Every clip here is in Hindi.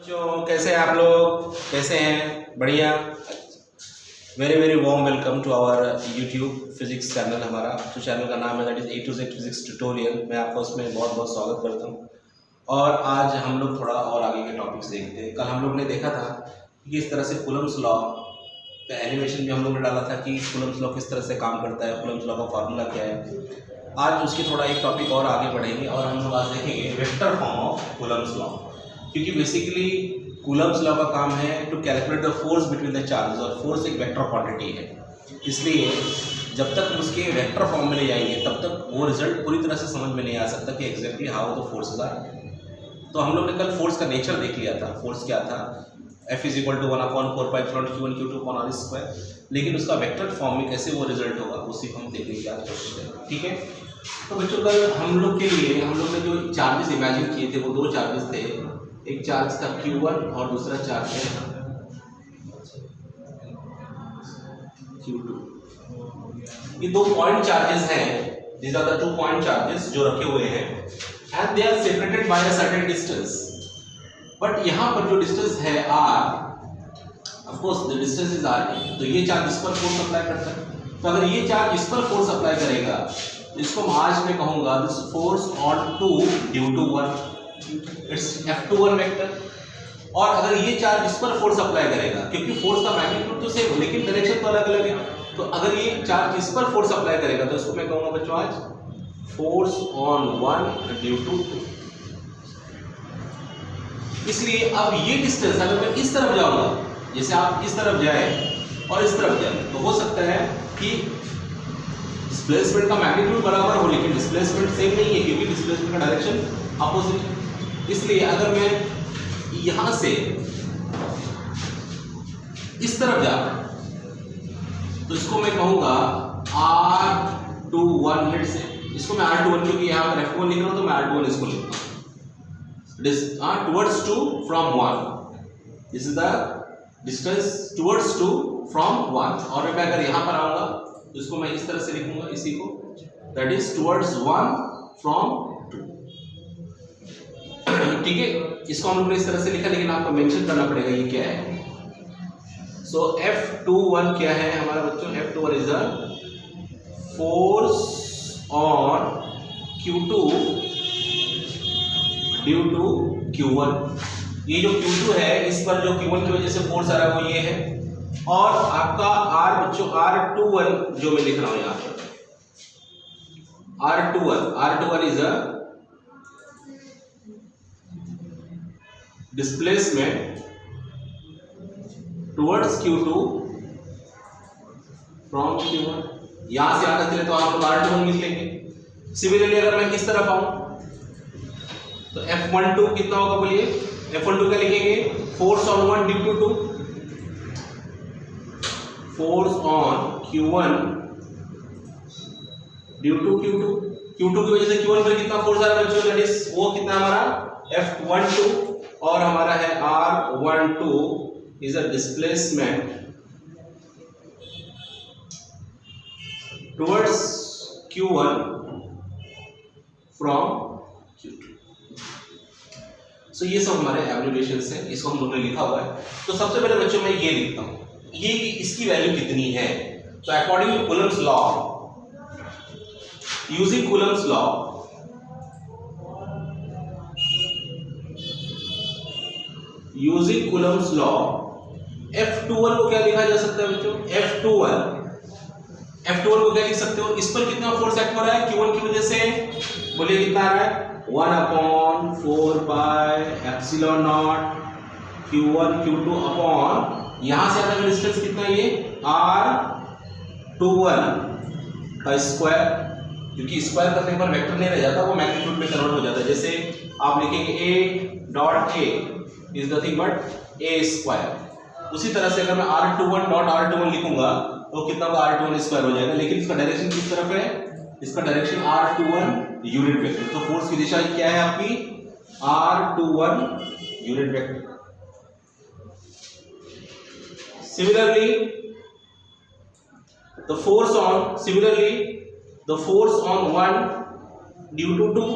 बच्चों कैसे हैं आप लोग? कैसे हैं? बढ़िया। Very very warm welcome to our YouTube physics channel. हमारा जो चैनल का नाम है that is A to Z physics tutorial. मैं आपका उसमें बहुत बहुत स्वागत करता हूं। और आज हम लोग थोड़ा और आगे के टॉपिक्स देखते हैं। कल हम लोग ने देखा था कि किस तरह से कूलम्स लॉ का एनिमेशन भी हम लोग ने डाला था कि कूलम्स लॉ किस तरह से काम करता है, कूलम्स लॉ का फार्मूला क्या है। आज उसकी थोड़ा एक टॉपिक और आगे बढ़ेंगे और हम लोग आज देखेंगे vector form of Coulomb's law, क्योंकि बेसिकली कूलम्स लॉ का काम है to calculate the force between the charges, और फोर्स एक वेक्टर क्वांटिटी है। इसलिए जब तक उसके वेक्टर फॉर्म में ले जाएंगे तब तक वो रिजल्ट पूरी तरह से समझ में नहीं आ सकता कि exactly how the forces are. तो हम लोग ने कल फोर्स का नेचर देख लिया था। फोर्स क्या था? F = 1/4πε/Q1Q2/r²। लेकिन उसका वेक्टर फॉर्म में कैसे वो रिजल्ट होगा उसी को हम देखने की आज कोशिश करेंगे। ठीक है, तो बच्चों कल हम लोग के लिए हम लोग ने जो चार्जेस इमेजिन किए थे वो दो चार्जेस थे। एक चार्ज था Q1 और दूसरा चार्ज है Q2। ये दो पॉइंट चार्जेस हैं, these are the 2 point charges जो रखे हुए हैं and they are separated by a certain distance। But यहाँ पर जो डिस्टेंस है r, of course the distance is r, तो ये चार्ज इस पर फोर्स अप्लाई करता है। तो अगर ये चार्ज इस पर फोर्स अप्लाई करेगा इसको मैं आज में कहूंगा this force on 2 due to 1, it's F21 vector. और अगर ये चार्ज इस पर फोर्स अप्लाई करेगा, क्योंकि फोर्स का मैग्नीट्यूड तो सेम है लेकिन डायरेक्शन तो अलग अलग है, तो अगर ये चार्ज इस पर फोर्स अप्लाई करेगा तो इसको मैं कहूंगा बच्चों आज फोर्स ऑन 1 ड्यू टू 2। इसलिए अब ये डिस्टेंस अगर मैं इस तरफ जाऊंगा, जैसे आप इस तरफ जाए और इस तरफ जाए, तो हो सकता है कि डिस्प्लेसमेंट का मैग्नीट्यूड बराबर हो लेकिन डिस्प्लेसमेंट सेम नहीं है, क्योंकि डिस्प्लेसमेंट का डायरेक्शन अपोजिट है। इसलिए अगर मैं यहां से इस तरफ जा तो इसको मैं कहूंगा R21। लेट से इसको मैं R21, क्योंकि यहां पर F1 लिख रहा हूं तो मैं R21 इसको लिखता हूं। Towards 2 from 1, this is the distance towards 2 from 1। और मैं अगर यहाँ पर आऊँगा तो इसको मैं इस तरह से लिखूंगा, इसी को that is towards 1 from 2। ठीक है, इसको हम लोग ने इस तरह से लिखा, लेकिन आपको मेंशन करना पड़ेगा ये क्या है। सो F21 क्या है हमारा बच्चों? F21 is a force on Q2 due to Q1। ये जो Q2 है इस पर जो Q1 की वजह से फोर्स आ रहा है वो ये है। और आपका R बच्चों R21 जो मैं लिख रहा हूं यहां पर R21 is a displacement towards Q2 from Q1। यहां से आना चले तो आप लोग R21 लिख लेंगे। सिमिलरली अगर मैं इस तरफ आऊं तो F12 कितना होगा बोलिए? F12 क्या लिखेंगे? Force on 1 due to 2, force on Q1 due to Q2। Q2 की वजह से Q1 पर कितना फोर्स आ रहा है बच्चों? दैट इज वो कितना हमारा F12। और हमारा है R12 is a displacement towards Q1 from Q2। सो ये सब हमारे एब्रिविएशंस हैं, इसको हम लोगों ने लिखा हुआ है। तो सबसे पहले बच्चों मैं ये लिखता हूं, ये इसकी वैल्यू कितनी है। तो according to Coulomb's law, using Coulomb's law, F21 को क्या लिखा जा सकता है बच्चों? F21 को क्या लिख सकते हो? इस पर कितना फोर्स एक्ट हो रहा है Q1 की वजह से? बोलिए कितना आ रहा है? 1/4πε0 Q1 Q2 अपॉन यहां से आता है डिस्टेंस कितना? ये R21 का स्क्वायर, क्योंकि स्क्वायर करने पर वेक्टर नहीं रह जाता, वो मैग्नीट्यूड में कन्वर्ट हो जाता है। जैसे आप लिखेंगे A.A is nothing but A square. उसी तरह से अगर मैं R21 लिखूंगा तो कितना होगा? R21 स्क्वायर हो जाएगा। लेकिन इसका डायरेक्शन किस तरफ है? इसका डायरेक्शन R21 यूनिट वेक्टर। तो फोर्स की दिशा क्या है आपकी? R21 unit vector. Similarly the force on 1 due to 2,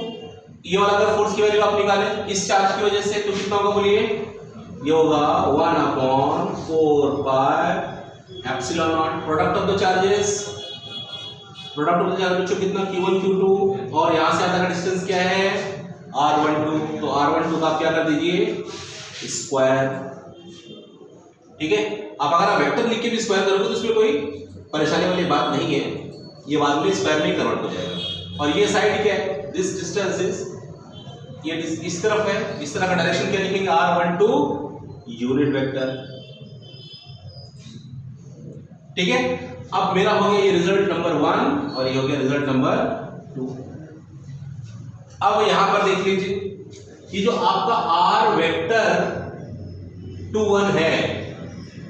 ये वाला अगर फोर्स की वैल्यू आप निकालें इस चार्ज की वजह से तो कितना होगा बोलिए? ये होगा 1/4 epsilon not product of the charges. Product of the charge बच्चों कितना Q1 Q2 और यहाँ से आता का डिस्टेंस क्या है R12, तो R12 का आप क्या कर दीजिए स्क्वायर। ठीक है, अब अगर आप वेक्टर लिख के भी स्क्वायर करोगे तो इसमें कोई परेशानी वाली बात नहीं है, ये बाद में स्क्वायर में कन्वर्ट हो जाएगा। और ये साइड क्या है, दिस डिस्टेंस इज, ये इस तरफ है, इस तरह का डायरेक्शन क्या लिखेंगे R12 यूनिट वेक्टर। ठीक है, अब मेरा हो गया ये रिजल्ट नंबर 1 और ये हो गया रिजल्ट नंबर 2। अब यहां पर देख लीजिए कि जो आपका R वेक्टर 21 है,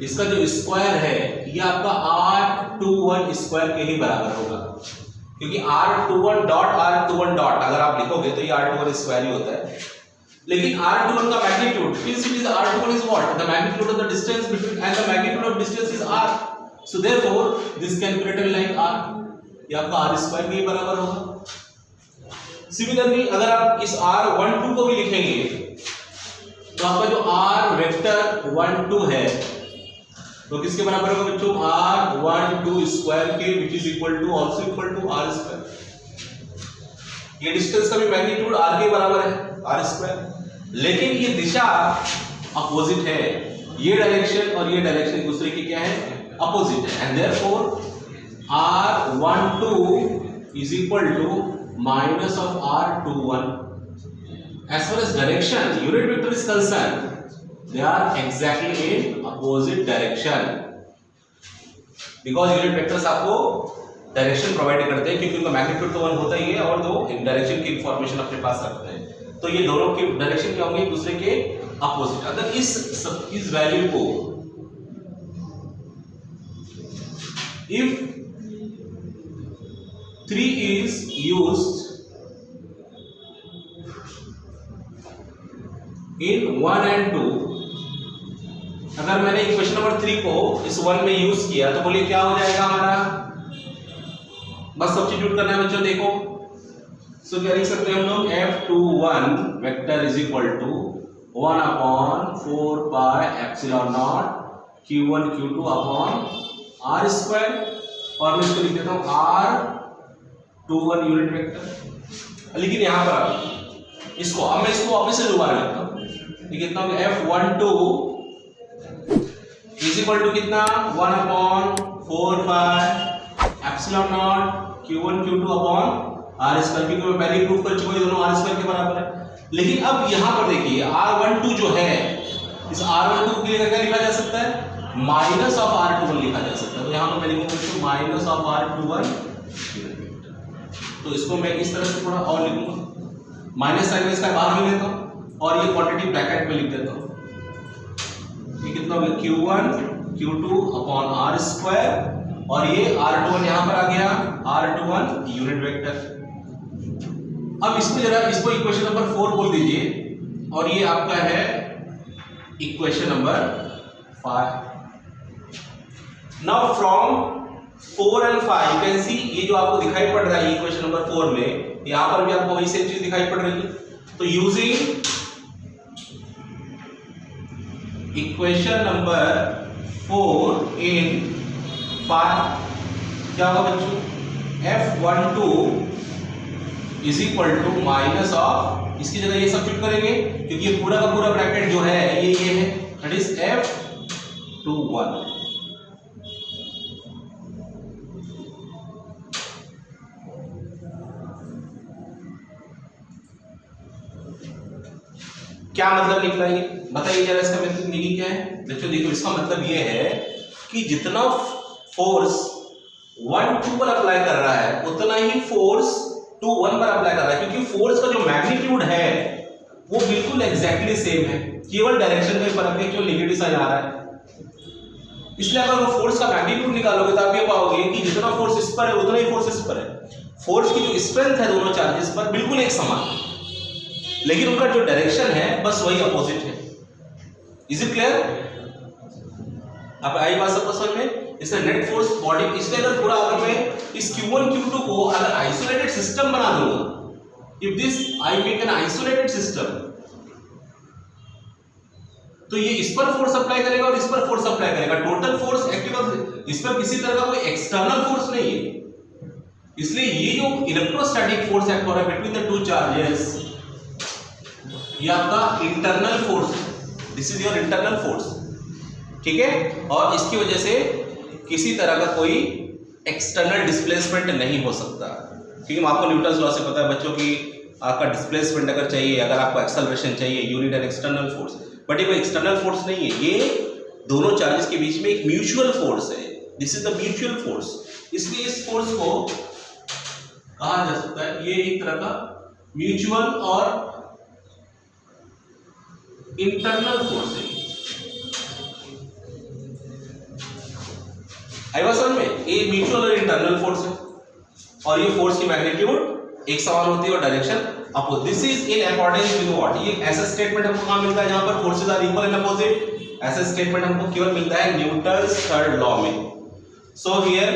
इसका जो स्क्वायर है ये आपका R21 स्क्वायर के ही बराबर होगा, क्योंकि R21 डॉट अगर आप लिखोगे तो ये R21 स्क्वायर ही होता है। लेकिन R21 का magnitude, since it is R21 is what? The magnitude of the distance between and the magnitude of distance is R. So therefore this can be written like R. ये आपका R स्क्वायर के बराबर होगा। सिमिलरली अगर आप इस R12 को भी लिखेंगे तो आपका जो R वेक्टर 12 है तो किसके बराबर होगा बच्चों R12 स्क्वायर के, which is equal to also equal to R square. ये डिस्टेंस का भी मैग्नीट्यूड R के बराबर है R स्क्वायर, लेकिन ये दिशा अपोजिट है, ये डायरेक्शन और ये डायरेक्शन एक दूसरे की क्या है अपोजिट है, and therefore R12 is equal to minus of R21। as far as direction unit vector is concerned, they are exactly in opposite direction, because unit vectors आपको डायरेक्शन प्रोवाइड करते हैं, क्योंकि उनका मैग्नीट्यूड तो 1 होता ही है और दो डायरेक्शन की इंफॉर्मेशन अपने पास रखते हैं, तो ये दोनों के डायरेक्शन क्या होंगे एक दूसरे के अपोजिट। अगर इस वैल्यू को if 3 is used in 1 and 2, अगर मैंने इक्वेशन नंबर 3 को इस 1 में यूज किया तो बोलिए क्या हो जाएगा हमारा, बस सब्स्टिट्यूट करना है बच्चों। देखो सो क्या लिख सकते हैं हम लोग F21 vector is equal to 1/4 pi epsilon not Q1 Q2 upon R square, और मैं इसको लिख देता हूं R21 यूनिट वेक्टर। लेकिन यहां पर इसको अब मैं इसको वापस से दोबारा लिखता हूं, ये कितना हो गया F12 इज इक्वल टू कितना 1/4 pi epsilon not Q1 Q2 upon R square, क्योंकि मैं पहले ही प्रूव कर चुका हूं दोनों R स्क्वायर के बराबर है। लेकिन अब यहां पर देखिए R12 जो है, इस R12 के लिए क्या लिखा जा सकता है माइनस ऑफ R21 लिखा जा सकता है, तो यहां पर मैं लिखूंगा माइनस ऑफ R21, तो इसको मैं इस तरह से थोड़ा और लिखूंगा, माइनस साइन में इसका बाहर भी लेता हूं और ये क्वांटिटी ब्रैकेट में लिख देता हूं, ये कितना हो गया Q1 Q2 upon R square, और ये R21 यहां पर आ गया R21 यूनिट वेक्टर। अब इसको जरा इसको इक्वेशन नंबर 4 बोल दीजिए, और ये आपका है equation number 5। Now from 4 and 5 you can see, ये जो आपको दिखाई पड़ रहा है इक्वेशन नंबर 4 में, यहां पर भी आपको वही सेम चीज दिखाई पड़ रही है। तो यूजिंग इक्वेशन नंबर 4 इन 5 क्या होगा बच्चों F12 is equal to minus of, इसकी जगह ये सब्स्टिट्यूट करेंगे क्योंकि ये पूरा का पूरा ब्रैकेट जो है ये है, दैट इज F21। क्या मतलब निकला ये बताइए जरा, इसका मतलब मीनिंग क्या है बच्चों। देखो इसका मतलब ये है कि जितना फोर्स 1 2 पर अप्लाई कर रहा है उतना ही फोर्स 2 1 पर अप्लाई कर रहा है, क्योंकि फोर्स का जो मैग्नीट्यूड है वो बिल्कुल एग्जैक्टली सेम है, केवल डायरेक्शन में फर्क है, केवल नेगेटिव साइन आ रहा है। इसलिए अगर वो फोर्स का मैग्नीट्यूड निकालोगे तो आप ये पाओगे कि जितना फोर्स इस पर है उतना ही फोर्स इस पर है। फोर्स की जो स्ट्रेंथ है दोनों चार्जेस पर बिल्कुल एक समान है, लेकिन उनका जो डायरेक्शन है बस वही अपोजिट है। Is it clear? अब आई बात सबको समझ में। इससे नेट फोर्स बॉडी, इसलिए अगर पूरा अगर मैं इस Q1 Q2 को अगर आइसोलेटेड सिस्टम बना दूंगा, if this I make an isolated system, तो तो ये इस पर फोर्स अप्लाई करेगा और इस पर फोर्स अप्लाई करेगा, टोटल फोर्स एक्टिव, इस पर किसी तरह का कोई एक्सटर्नल फोर्स नहीं है। इसलिए ये जो इलेक्ट्रोस्टैटिक फोर्स एक्ट हो रहा है बिटवीन द टू चार्जेस, ये आपका internal force, this is your internal force, ठीक है। और इसकी वजह से किसी तरह का कोई एक्सटर्नल डिस्प्लेसमेंट नहीं हो सकता, ठीक है। आपको न्यूटन्स लॉ से पता है बच्चों की, आपका डिस्प्लेसमेंट अगर चाहिए, अगर आपको एक्सेलरेशन चाहिए, you need an external force, but ये कोई एक्सटर्नल फोर्स नहीं है, ये दोनों चार्जेस के बीच में एक म्यूचुअल फोर्स है, this is the mutual force. इसलिए इस फोर्स को कहा जा सकता है ये एक तरह का म्यूचुअल और इंटरनल फोर्स है। आई बात समझ में, ये म्यूचुअल और इंटरनल फोर्स है, और ये फोर्स की मैग्नीट्यूड एक समान होती है और direction opposite. This is in according with what, ये ऐसा स्टेटमेंट हमको कहां मिलता है जहां पर forces are equal and opposite, ऐसा स्टेटमेंट हमको केवल मिलता है न्यूटन्स थर्ड लॉ में। सो हियर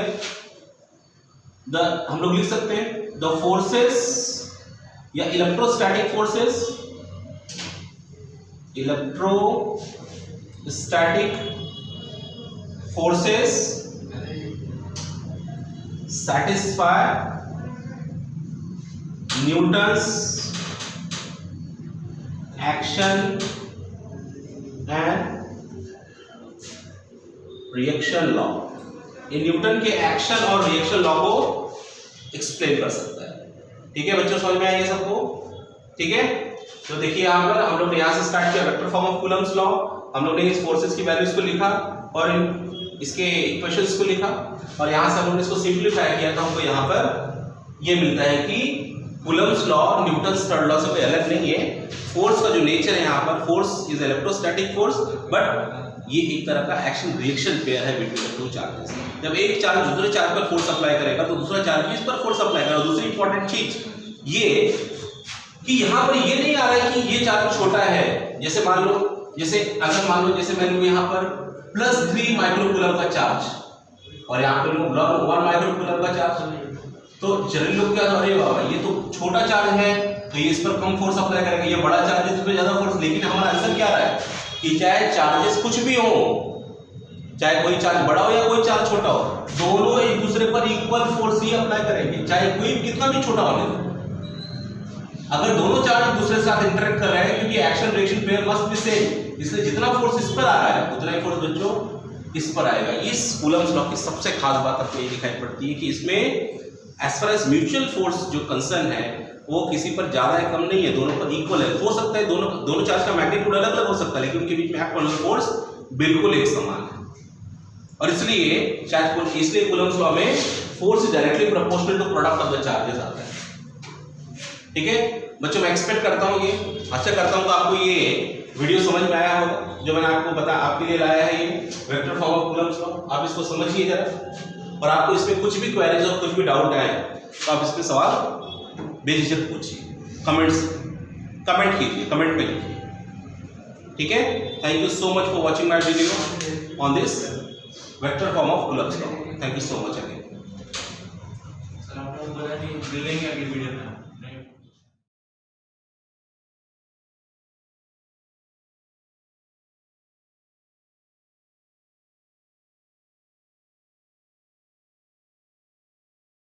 द हम लोग लिख सकते हैं द फोर्सेस या electrostatic forces, electrostatic forces satisfy Newton's action and reaction law, ये न्यूटन के एक्शन और रिएक्शन लॉ को एक्सप्लेन कर सकता है, ठीक है बच्चों, समझ में आएगा सबको, ठीक है। तो देखिए यहाँ पर हम लोग ने यहाँ से स्टार्ट किया vector form of Coulomb's law, हम लोग ने इस फोर्सेस की वैल्यूज को लिखा और इसके इक्वेशंस को लिखा, और यहाँ से हम लोग ने इसको सिंप्लीफाई किया तो हमको यहाँ पर ये मिलता है कि Coulomb's law Newton's third law से कोई अलग नहीं है। फोर्स का जो नेचर है यहाँ पर, force is electrostatic force, but ये एक तरह का एक्शन रिएक्शन पेयर है बिटवीन द टू चार्जेस। जब एक चार्ज दूसरे चार्ज पर फोर्स अप्लाई करेगा तो दूसरा चार्ज भी इस पर फोर्स अप्लाई करेगा। दूसरी इंपॉर्टेंट चीज ये कि यहाँ पर ये नहीं आ रहा है कि ये चार्ज छोटा है, जैसे मान लो, जैसे अगर मान लो जैसे मैंने यहाँ पर +3 माइक्रोकूलम का चार्ज और यहाँ पे 1 माइक्रोकूलम का चार्ज, तो जनरली लोग क्या अरे बाबा ये तो छोटा चार्ज है तो ये इस पर कम फोर्स अप्लाई करेगा, ये बड़ा चार्ज है इस पर ज्यादा फोर्स। लेकिन हमारा आंसर क्या रहा है कि चाहे चार्जेस कुछ भी हो, चाहे कोई चार्ज बड़ा हो या कोई चार्ज छोटा हो, दोनों एक दूसरे पर इक्वल फोर्स ही अप्लाई करेंगे, चाहे कोई कितना भी छोटा होने दो। अगर दोनों चार्ज एक दूसरे के साथ इंटरेक्ट कर रहे हैं, क्योंकि action reaction pair must be same, इसलिए जितना फोर्स इस पर आ रहा है उतना ही फोर्स बच्चों इस पर आएगा। इस कूलम्स लॉ की सबसे खास बात आपको ये दिखाई पड़ती है कि इसमें as far as mutual force जो कंसर्न है वो किसी पर ज्यादा या कम नहीं है, दोनों पर इक्वल है। हो सकता है दोनों चार्ज का मैग्नीट्यूड अलग अलग हो सकता है, लेकिन उनके बीच में एक्ट वाला फोर्स बिल्कुल एक समान है। और इसलिए कूलम्स लॉ में force directly proportional to product of the charges आता है, ठीक है बच्चों। मैं एक्सपेक्ट करता हूँ ये अच्छा करता हूँ तो आपको ये वीडियो समझ में आया होगा, जो मैंने आपको आपके लिए लाया है ये vector form of Coulomb's law. आप इसको समझिए जरा, और आपको इसमें कुछ भी क्वेरीज और कुछ भी डाउट आए तो आप इसमें सवाल बेझिझक पूछिए, कमेंट कीजिए, कमेंट में लिखिए, ठीक है। Thank you so much for watching my video on this vector form of Coulomb's law. Thank you so much again. Sir आप लोग बोला नहीं, मिलेंगे अगली वीडियो में।